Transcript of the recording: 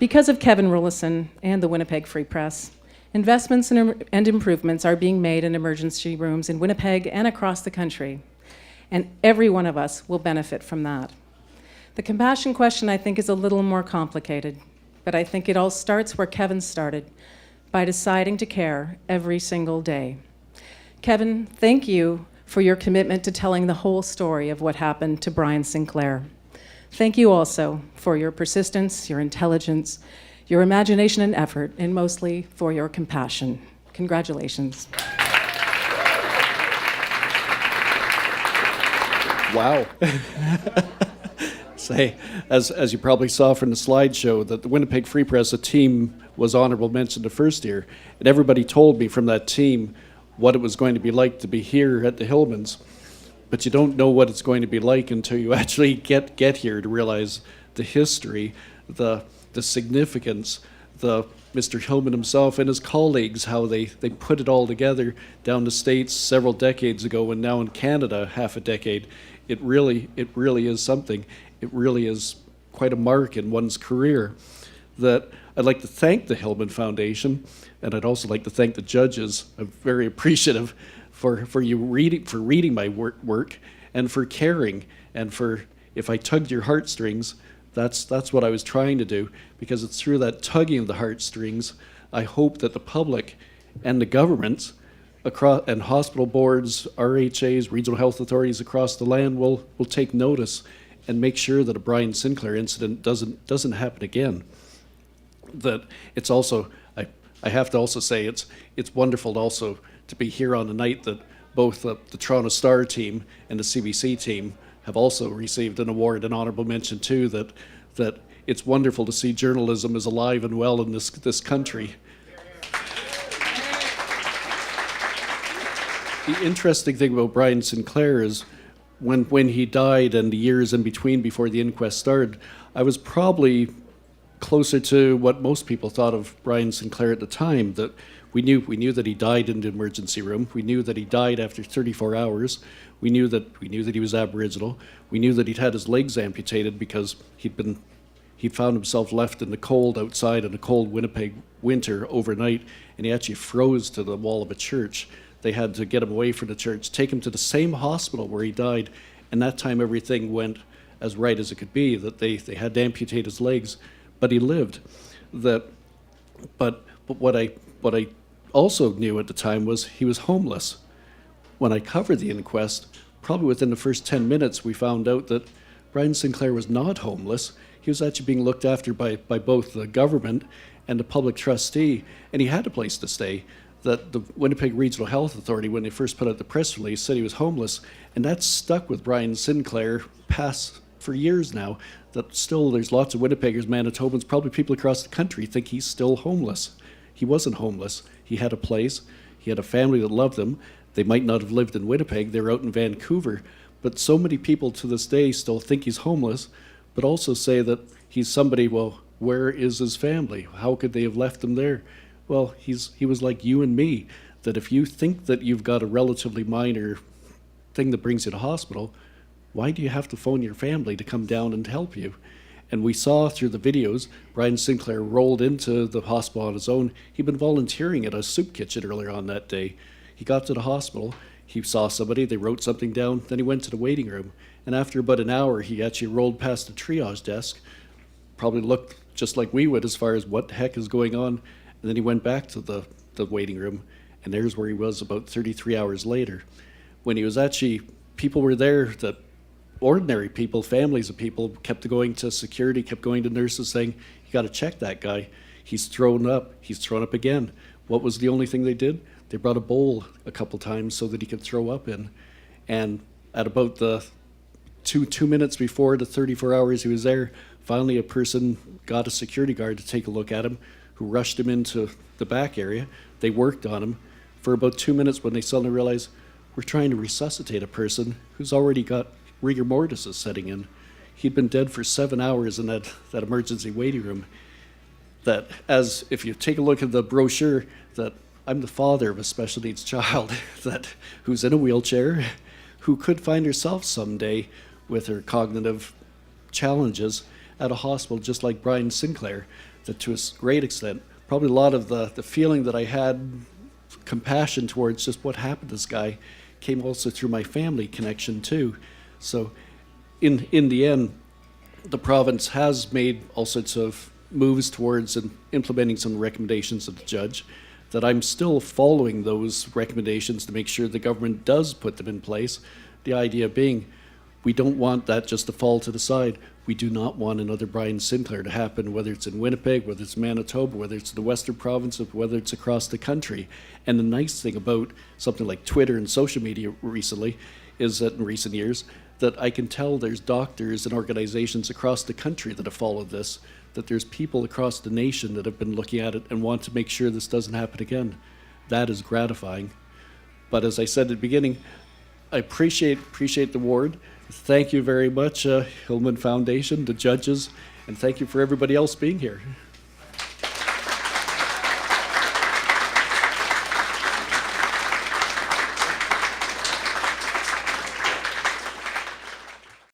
Because of Kevin Rollason and the Winnipeg Free Press, investments and improvements are being made in emergency rooms in Winnipeg and across the country, and every one of us will benefit from that. The compassion question, I think, is a little more complicated, but I think it all starts where Kevin started, by deciding to care every single day. Kevin, thank you for your commitment to telling the whole story of what happened to Brian Sinclair. Thank you also for your persistence, your intelligence, your imagination and effort, and mostly for your compassion. Congratulations. Wow. Say, as you probably saw from the slideshow, that the Winnipeg Free Press, a team, was honourable mention the first year, and everybody told me from that team what it was going to be like to be here at the Hillmans. But you don't know what it's going to be like until you actually get here to realize the history, the significance, the Mr. Hillman himself and his colleagues, how they put it all together down the States several decades ago, and now in Canada half a decade. It really is something. It really is quite a mark in one's career. That I'd like to thank the Hillman Foundation, and I'd also like to thank the judges. I'm very appreciative for reading my work and for caring, and for, if I tugged your heartstrings, that's what I was trying to do, because it's through that tugging of the heartstrings I hope that the public and the governments across, and hospital boards, RHAs, regional health authorities across the land will take notice and make sure that a Brian Sinclair incident doesn't happen again. That it's also, I have to also say, it's wonderful also to be here on the night that both the Toronto Star team and the CBC team have also received an award, an honourable mention too, that it's wonderful to see journalism is alive and well in this country. The interesting thing about Brian Sinclair is when he died and the years in between before the inquest started, I was probably closer to what most people thought of Brian Sinclair at the time, that we knew that he died in the emergency room. We knew that he died after 34 hours. We knew that he was Aboriginal. We knew that he'd had his legs amputated because he'd found himself left in the cold outside in a cold Winnipeg winter overnight, and he actually froze to the wall of a church. They had to get him away from the church, take him to the same hospital where he died, and that time everything went as right as it could be, that they had to amputate his legs, but he lived. But what I also knew at the time was he was homeless. When I covered the inquest, probably within the first 10 minutes, we found out that Brian Sinclair was not homeless. He was actually being looked after by both the government and the public trustee, and he had a place to stay. That the Winnipeg Regional Health Authority, when they first put out the press release, said he was homeless, and that's stuck with Brian Sinclair past for years now. That still there's lots of Winnipeggers, Manitobans, probably people across the country think he's still homeless. He wasn't homeless. He had a place. He had a family that loved him. They might not have lived in Winnipeg. They were out in Vancouver. But so many people to this day still think he's homeless, but also say that he's somebody, well, where is his family? How could they have left him there? Well, he was like you and me, that if you think that you've got a relatively minor thing that brings you to hospital, why do you have to phone your family to come down and help you? And we saw through the videos, Brian Sinclair rolled into the hospital on his own. He'd been volunteering at a soup kitchen earlier on that day. He got to the hospital, he saw somebody, they wrote something down, then he went to the waiting room. And after about an hour, he actually rolled past the triage desk, probably looked just like we would as far as what the heck is going on. And then he went back to the waiting room, and there's where he was about 33 hours later. When he was actually, people were there, that ordinary people, families of people, kept going to security, kept going to nurses saying, you got to check that guy. He's thrown up again. What was the only thing they did? They brought a bowl a couple times so that he could throw up in. And at about the two minutes before the 34 hours he was there, finally a person got a security guard to take a look at him, who rushed him into the back area. They worked on him for about 2 minutes when they suddenly realized, we're trying to resuscitate a person who's already got rigor mortis is setting in. He'd been dead for 7 hours in that emergency waiting room. That, as if you take a look at the brochure, that I'm the father of a special needs child who's in a wheelchair, who could find herself someday with her cognitive challenges at a hospital just like Brian Sinclair. that to a great extent, probably a lot of the feeling that I had, compassion towards just what happened to this guy, came also through my family connection too. So in the end, the province has made all sorts of moves towards and implementing some recommendations of the judge, that I'm still following those recommendations to make sure the government does put them in place. The idea being, we don't want that just to fall to the side. We do not want another Brian Sinclair to happen, whether it's in Winnipeg, whether it's Manitoba, whether it's the Western province, or whether it's across the country. And the nice thing about something like Twitter and social media recently is that in recent years, that I can tell there's doctors and organizations across the country that have followed this, that there's people across the nation that have been looking at it and want to make sure this doesn't happen again. That is gratifying. But as I said at the beginning, I appreciate the award. Thank you very much, Hillman Foundation, the judges, and thank you for everybody else being here.